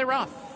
they're off.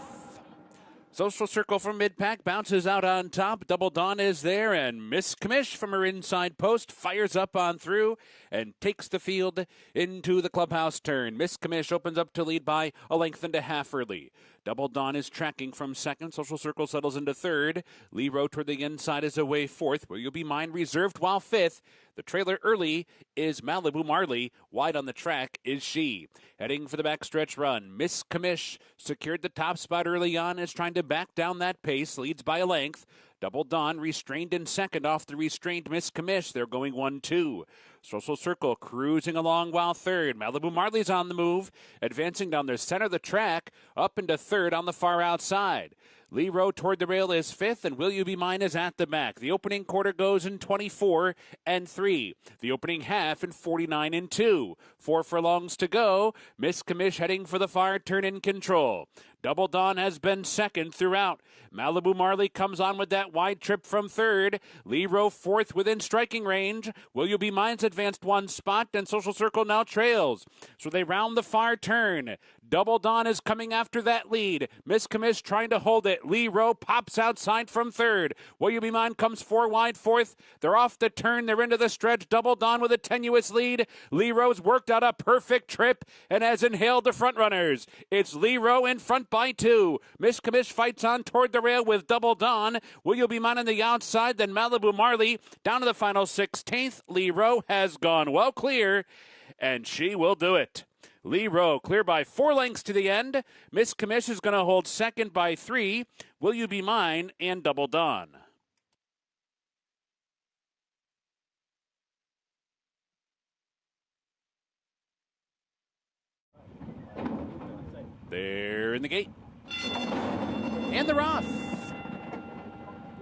Social Circle from mid-pack bounces out on top. Double Dawn is there, and Miss Commish from her inside post fires up on through and takes the field into the clubhouse turn. Miss Commish opens up to lead by a length and a half early. Double Dawn is tracking from second. Social Circle settles into third. Lero toward the inside is away fourth. Will You Be Mine reserved while fifth. The trailer early is Malibu Marley. Wide on the track is she. Heading for the backstretch run. Miss Commish secured the top spot early on, is trying to back down that pace. Leads by a length. Double Dawn restrained in second off the restrained Miss Commish. They're going 1-2. Social Circle cruising along while third. Malibu Marley's on the move, advancing down the center of the track, up into third on the far outside. Lero toward the rail is fifth, and Will You Be Mine is at the back. The opening quarter goes in 24-3. The opening half in 49-2. 4 furlongs to go. Miss Commish heading for the far turn in control. Double Dawn has been second throughout. Malibu Marley comes on with that wide trip from third. Lero fourth within striking range. Will You Be Mine's advanced one spot, and Social Circle now trails. So they round the far turn. Double Dawn is coming after that lead. Miss Commish trying to hold it. Lero pops outside from third. Will You Be Mine comes 4 wide fourth. They're off the turn. They're into the stretch. Double Dawn with a tenuous lead. Lero's worked out a perfect trip and has inhaled the front runners. It's Lero in front by 2. Miss Commish fights on toward the rail with Double Dawn. Will You Be Mine on the outside, then Malibu Marley down to the final 16th. Lero has gone well clear, and she will do it. Lero clear by 4 lengths to the end. Miss Commish is going to hold second by 3. Will You Be Mine and Double Dawn. They're in the gate. And they're off.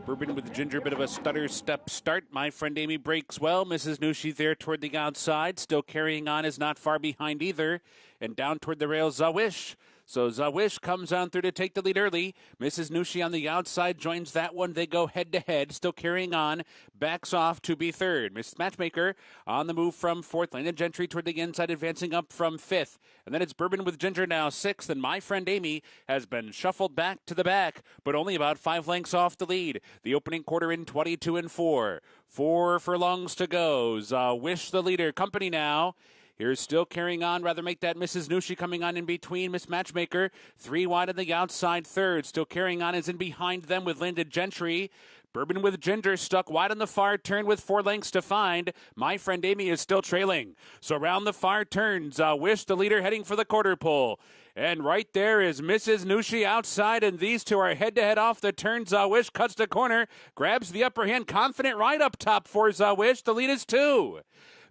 Bourbon with Ginger, bit of a stutter step start. My Friend Amy breaks well. Mrs. Nushi there toward the outside. Still carrying on, is not far behind either. And down toward the rail, Zawish. So Zawish comes on through to take the lead early. Mrs. Nushi on the outside joins that one. They go head-to-head, still carrying on. Backs off to be third. Miss Matchmaker on the move from fourth. Lane and Gentry toward the inside, advancing up from fifth. And then it's Bourbon with Ginger now sixth. And My Friend Amy has been shuffled back to the back, but only about 5 lengths off the lead. The opening quarter in 22-4. 4 furlongs to go. Zawish the leader. Company now. Here's still carrying on. Rather make that Mrs. Nushi coming on in between. Miss Matchmaker, 3 wide on the outside third. Still carrying on is in behind them with Landed Gentry. Bourbon with Ginger stuck wide on the far turn with 4 lengths to find. My Friend Amy is still trailing. So around the far turn, Zawish the leader heading for the quarter pole. And right there is Mrs. Nushi outside, and these two are head-to-head off the turn. Zawish cuts the corner, grabs the upper hand, confident right up top for Zawish. The lead is 2.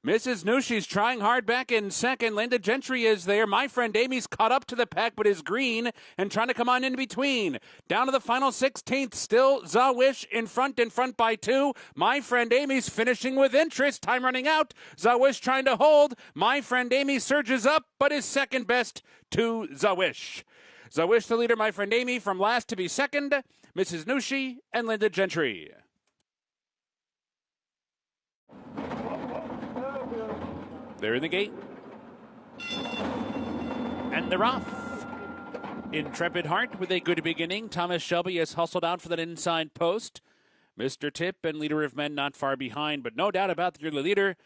Mrs. Nushi's trying hard back in second. Linda Gentry is there. My Friend Amy's caught up to the pack, but is green and trying to come on in between. Down to the final 16th. Still Zawish in front by 2. My Friend Amy's finishing with interest. Time running out. Zawish trying to hold. My Friend Amy surges up, but is second best to Zawish. Zawish the leader. My Friend Amy from last to be second. Mrs. Nushi and Linda Gentry. They're in the gate. And they're off. Intrepid Heart with a good beginning. Thomas Shelby has hustled out for that inside post. Mr. Tip and Leader of Men not far behind, but no doubt about the early leader.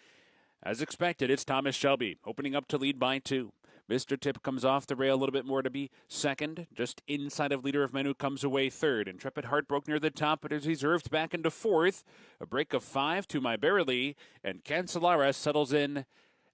As expected, it's Thomas Shelby opening up to lead by 2. Mr. Tip comes off the rail a little bit more to be second, just inside of Leader of Men, who comes away third. Intrepid Heart broke near the top, but is reserved back into fourth. A break of 5 to My Barely, and Cancelara settles in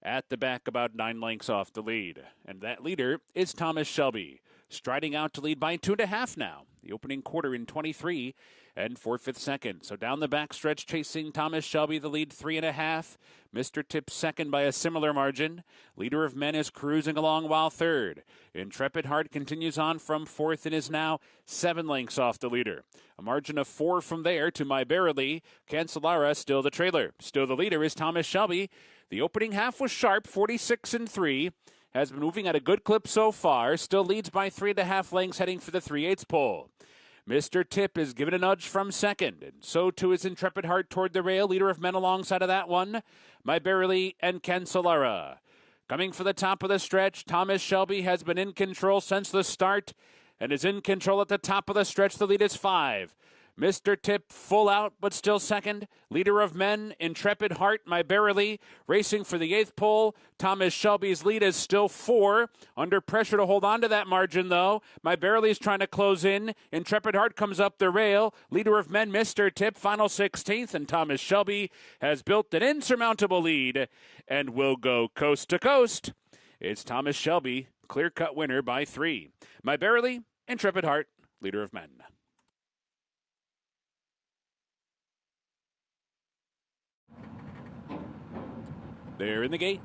at the back about 9 lengths off the lead. And that leader is Thomas Shelby, striding out to lead by 2.5 now. The opening quarter in 23 and 4/5 seconds. So down the backstretch, chasing Thomas Shelby, the lead 3.5. Mr. Tip second by a similar margin. Leader of Men is cruising along while third. Intrepid Heart continues on from fourth and is now 7 lengths off the leader. A margin of 4 from there to My Barely. Cancelara still the trailer. Still the leader is Thomas Shelby. The opening half was sharp, 46-3. Has been moving at a good clip so far. Still leads by 3.5 lengths, heading for the 3/8 pole. Mr. Tip is given a nudge from second, and so too is Intrepid Heart toward the rail. Leader of Men alongside of that one. My Barely and Cancelara. Coming for the top of the stretch, Thomas Shelby has been in control since the start. and is in control at the top of the stretch. The lead is 5. Mr. Tip full out, but still second. Leader of Men, Intrepid Heart, My Barely, racing for the 8th pole. Thomas Shelby's lead is still 4. Under pressure to hold on to that margin, though. My Barely's trying to close in. Intrepid Heart comes up the rail. Leader of Men, Mr. Tip, final 16th, and Thomas Shelby has built an insurmountable lead and will go coast to coast. It's Thomas Shelby, clear-cut winner by 3. My Barely, Intrepid Heart, Leader of Men. They're in the gate.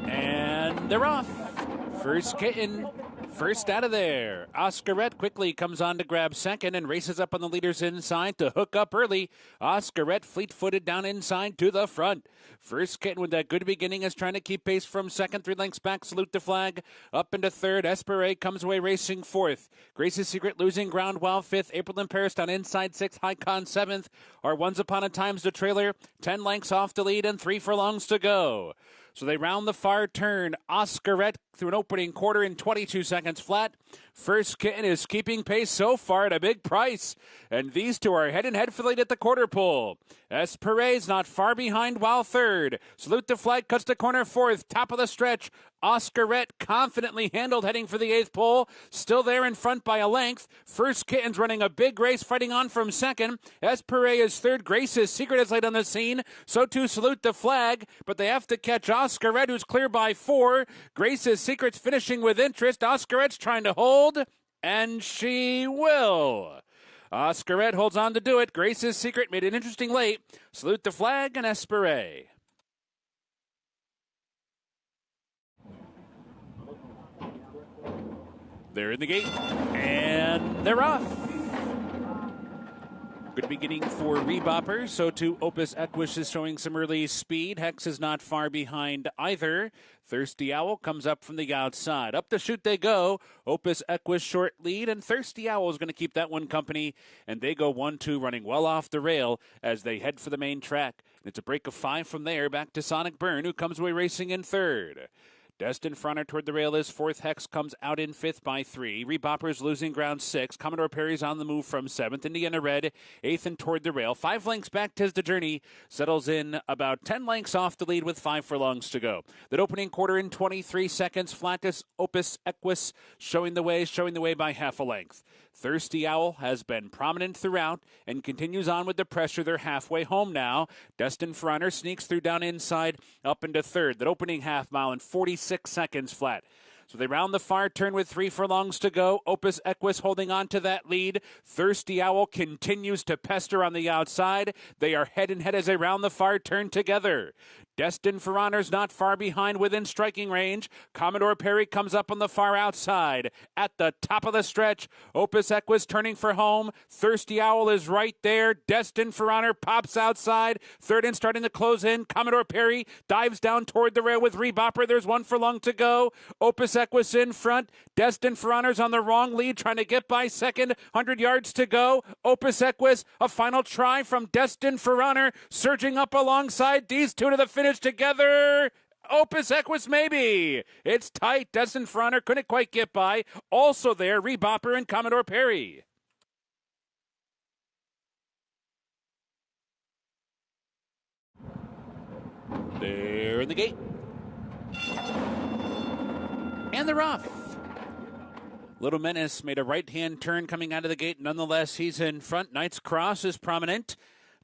And they're off. First kitten, first out of there. Oscarette quickly comes on to grab second and races up on the leader's inside to hook up early. Oscarette fleet-footed down inside to the front. First kitten with that good beginning is trying to keep pace from second. 3 lengths back, Salute the Flag. Up into third. Esperay comes away racing fourth. Grace's Secret losing ground while fifth. April in Paris down inside sixth. High Con seventh. Our Once Upon a Time's the trailer. 10 lengths off the lead and 3 furlongs to go. So they round the far turn. Oscarette through an opening quarter in 22 seconds flat. First kitten is keeping pace so far at a big price. And these two are head-and-head for the lead at the quarter pole. Esperay's not far behind while third. Salute the Flag cuts to corner fourth. Top of the stretch. Oscarette confidently handled heading for the 8th pole. Still there in front by a length. First kitten's running a big race fighting on from second. Esperay is third. Grace's Secret is late on the scene. So too Salute the Flag. But they have to catch Oscarette, who's clear by 4. Grace's Secret's finishing with interest. Oscarette's trying to hold. And she will. Oscarette holds on to do it. Grace's Secret made it interesting late. Salute the Flag and Esperay. They're in the gate, and they're off. Good beginning for Rebopper, so too Opus Equus is showing some early speed. Hex is not far behind either. Thirsty Owl comes up from the outside. Up the chute they go. Opus Equus short lead, and Thirsty Owl is going to keep that one company, and they go 1-2 running well off the rail as they head for the main track. It's a break of 5 from there, back to Sonic Burn, who comes away racing in third. Destined Fronter toward the rail is fourth. Hex comes out in fifth by 3. Rebopper's losing ground 6. Commodore Perry's on the move from 7th. Indiana Red, 8th and toward the rail. 5 lengths back, 'tis the journey. Settles in about 10 lengths off the lead with 5 furlongs to go. That opening quarter in 23 seconds. Flatus Opus Equus showing the way by half a length. Thirsty Owl has been prominent throughout and continues on with the pressure. They're halfway home now. Destined Fronter sneaks through down inside up into third. That opening half mile in 46 seconds flat. So they round the far turn with 3 furlongs to go. Opus Equus holding on to that lead. Thirsty Owl continues to pester on the outside. They are head and head as they round the far turn together. Destined for Honor's not far behind within striking range. Commodore Perry comes up on the far outside. At the top of the stretch, Opus Equus turning for home. Thirsty Owl is right there. Destined for Honor pops outside. Third and starting to close in. Commodore Perry dives down toward the rail with Rebopper. There's 1 furlong to go. Opus Equus in front. Destined for Honor's on the wrong lead, trying to get by second. 100 yards to go. Opus Equus, a final try from Destined for Honor, surging up alongside these two to the finish together. Opus Equus maybe. It's tight. Destined for Honor couldn't quite get by. Also there, Rebopper and Commodore Perry. They're in the gate. And they're off. Little Menace made a right-hand turn coming out of the gate. Nonetheless, he's in front. Knight's Cross is prominent.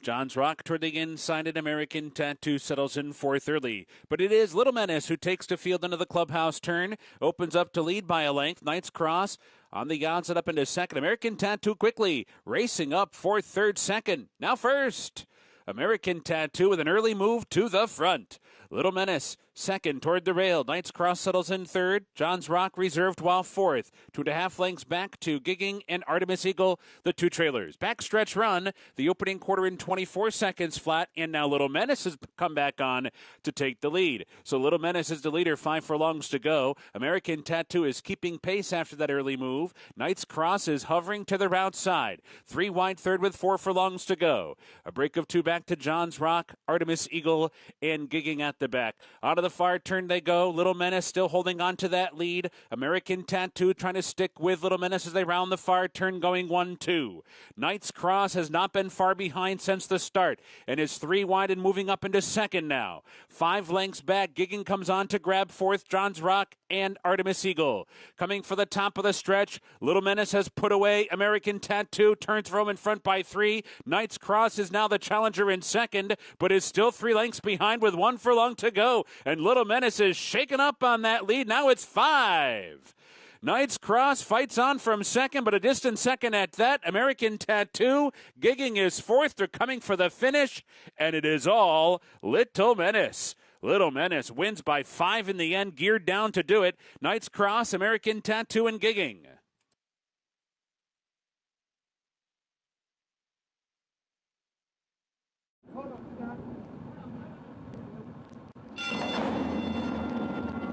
John's Rock toward the inside, and American Tattoo settles in fourth early. But it is Little Menace who takes the field into the clubhouse turn. Opens up to lead by a length. Knight's Cross on the outside up into second. American Tattoo quickly racing up fourth, third, second. Now first. American Tattoo with an early move to the front. Little Menace second toward the rail. Knight's Cross settles in third. John's Rock reserved while fourth. 2.5 lengths back to Gigging and Artemis Eagle, the two trailers. Backstretch run, the opening quarter in 24 seconds flat, and now Little Menace has come back on to take the lead. So Little Menace is the leader, 5 furlongs to go. American Tattoo is keeping pace after that early move. Knight's Cross is hovering to the outside. 3 wide third with 4 furlongs to go. A break of 2 back to John's Rock, Artemis Eagle, and Gigging at the back. Out of the the far turn they go. Little Menace still holding on to that lead. American Tattoo trying to stick with Little Menace as they round the far turn, going 1-2. Knight's Cross has not been far behind since the start and is 3 wide and moving up into second now. 5 lengths back. Gigging comes on to grab fourth. John's Rock and Artemis Eagle. Coming for the top of the stretch, Little Menace has put away American Tattoo, turns from in front by 3. Knight's Cross is now the challenger in second, but is still 3 lengths behind with 1 furlong to go. And Little Menace is shaken up on that lead. Now it's 5. Knight's Cross fights on from second, but a distant second at that. American Tattoo, Gigging is fourth. They're coming for the finish, and it is all Little Menace. Little Menace wins by 5 in the end, geared down to do it. Knight's Cross, American Tattoo, and Gigging.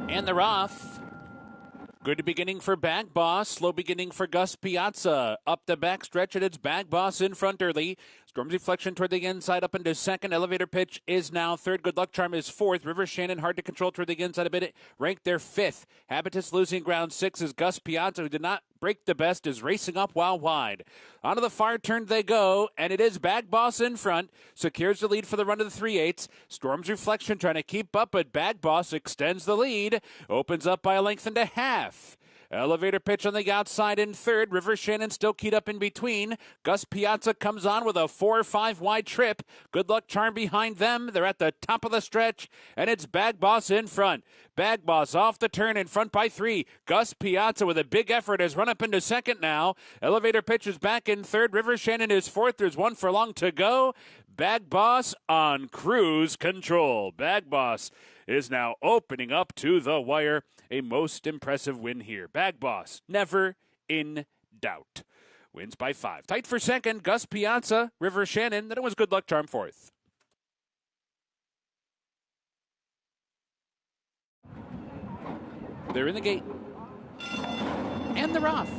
And they're off. Good beginning for Bag Boss. Slow beginning for Gus Piazza. Up the back stretch, and it's Bag Boss in front early. Storm's Reflection toward the inside, up into second. Elevator Pitch is now third. Good Luck Charm is fourth. River Shannon, hard to control toward the inside a bit. Ranked there fifth. Habitus losing ground 6 is Gus Piazza, who did not break the best, is racing up while wide. Onto the far turn they go, and it is Bag Boss in front. Secures the lead for the run of the 3/8. Storm's Reflection trying to keep up, but Bag Boss extends the lead. Opens up by a length and a half. Elevator Pitch on the outside in third. River Shannon still keyed up in between. Gus Piazza comes on with a 4-5 wide trip. Good Luck Charm behind them. They're at the top of the stretch, and it's Bag Boss in front. Bag Boss off the turn in front by 3. Gus Piazza with a big effort has run up into second now. Elevator Pitch is back in third. River Shannon is fourth. There's 1 furlong to go. Bag Boss on cruise control. Bag Boss is now opening up to the wire. A most impressive win here. Bag Boss, never in doubt. Wins by 5. Tight for second, Gus Piazza, River Shannon. Then it was Good Luck Charm fourth. They're in the gate. And they're off.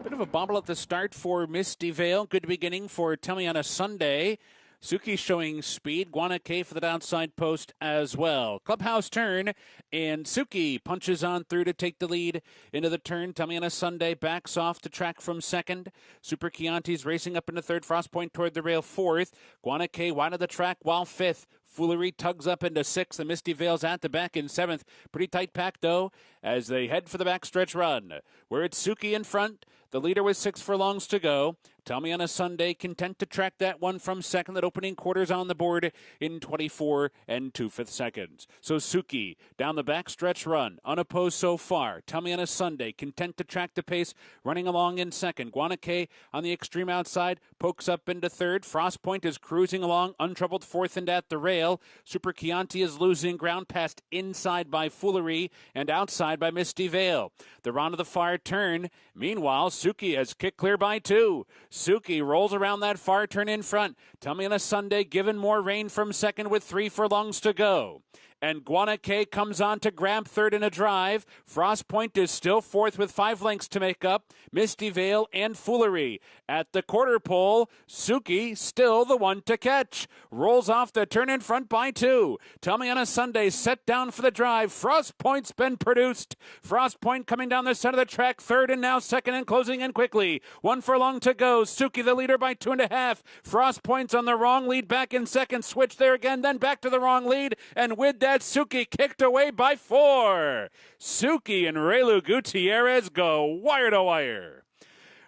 Bit of a bobble at the start for Misty Vale. Good beginning for Tell Me on a Sunday. Suki showing speed. Guanaque for the downside post as well. Clubhouse turn, and Suki punches on through to take the lead into the turn. Tell Me on a Sunday backs off to track from second. Super Chianti's racing up into third. Frost Point toward the rail fourth. Guanaque wide of the track while fifth. Foolery tugs up into sixth. The Misty Vale's at the back in seventh. Pretty tight pack, though, as they head for the backstretch run, where it's Suki in front. The leader with 6 furlongs to go. Tell Me on a Sunday, content to track that one from second. That opening quarter's on the board in 24 2/5 seconds. So Suki down the backstretch run, unopposed so far. Tell Me on a Sunday, content to track the pace, running along in second. Guanaque on the extreme outside, pokes up into third. Frost Point is cruising along, untroubled fourth and at the rail. Super Chianti is losing ground, passed inside by Foolery and outside by Misty Vale. They're on to the far turn. Meanwhile, Suki has kicked clear by 2. Suki rolls around that far turn in front. Tell Me on a Sunday, given more rain from second with 3 furlongs to go. And Guanaque comes on to grab third in a drive. Frost Point is still fourth with 5 lengths to make up. Misty Vale and Foolery. At the quarter pole, Suki still the one to catch. Rolls off the turn in front by 2. Tell Me on a Sunday, set down for the drive. Frost Point's been produced. Frost Point coming down the center of the track, third and now second and closing in quickly. 1 furlong to go. Suki the leader by 2.5. Frost Point's on the wrong lead, back in second. Switch there again, then back to the wrong lead. And with that, Suki kicked away by 4. Suki and Relu Gutierrez go wire to wire.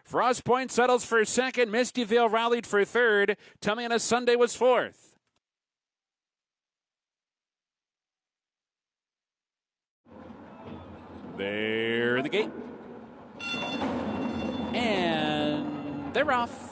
Frost Point settles for second. Misty Vale rallied for third. Tell Me on a Sunday was fourth. They're in the gate. And they're off.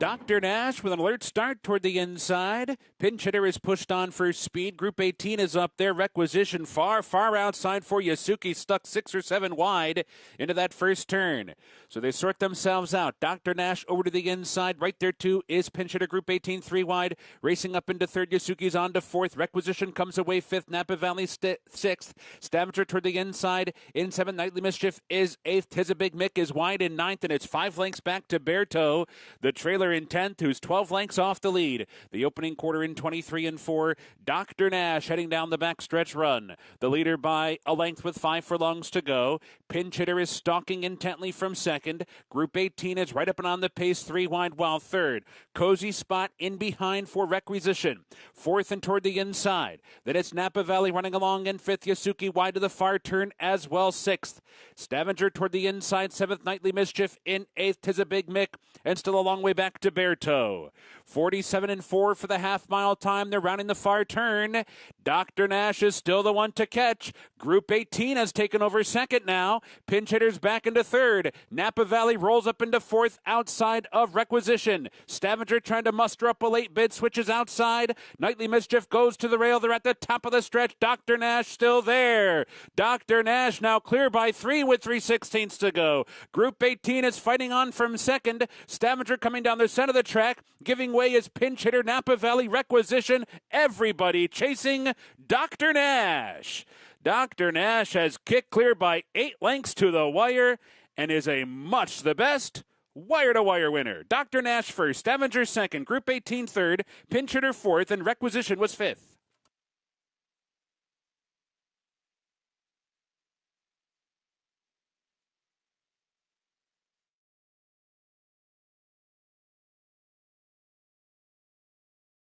Dr. Nash with an alert start toward the inside. Pinch hitter is pushed on for speed. Group 18 is up there. Requisition far outside for Yasuki, stuck 6 or 7 wide into that first turn. So they sort themselves out. Dr. Nash over to the inside. Right there, too, is Pinch hitter. Group 18, 3 wide. Racing up into third. Yasuki's on to fourth. Requisition comes away fifth. Napa Valley sixth. Stavager toward the inside. In 7th, Nightly Mischief is eighth. Tis a Big Mick is wide in ninth, and it's 5 lengths back to Berto. The trailer Taylor in 10th, who's 12 lengths off the lead. The opening quarter in 23 and 4. Dr. Nash heading down the backstretch run. The leader by a length with 5 furlongs to go. Pinch Hitter is stalking intently from second. Group 18 is right up and on the pace, 3 wide while third. Cozy Spot in behind for Requisition. Fourth and toward the inside. Then it's Napa Valley running along in fifth. Yasuki wide to the far turn as well, sixth. Stavanger toward the inside, seventh. Nightly Mischief in eighth. 'Tis a Big Mick, and still a long way back to Berto. 47 and 4 for the half-mile time. They're rounding the far turn. Dr. Nash is still the one to catch. Group 18 has taken over second now. Pinch Hitter's back into third. Napa Valley rolls up into fourth outside of Requisition. Stavanger trying to muster up a late bid, switches outside. Nightly Mischief goes to the rail. They're at the top of the stretch. Dr. Nash still there. Dr. Nash now clear by 3 with 3/16 to go. Group 18 is fighting on from second. Stavanger coming down the center of the track. Giving way is Pinch Hitter, Napa Valley, Requisition. Everybody chasing Dr. Nash. Dr. Nash has kicked clear by 8 lengths to the wire and is a much the best wire-to-wire winner. Dr. Nash first, Stavanger second, Group 18 third, Pinch Hitter fourth, and Requisition was fifth.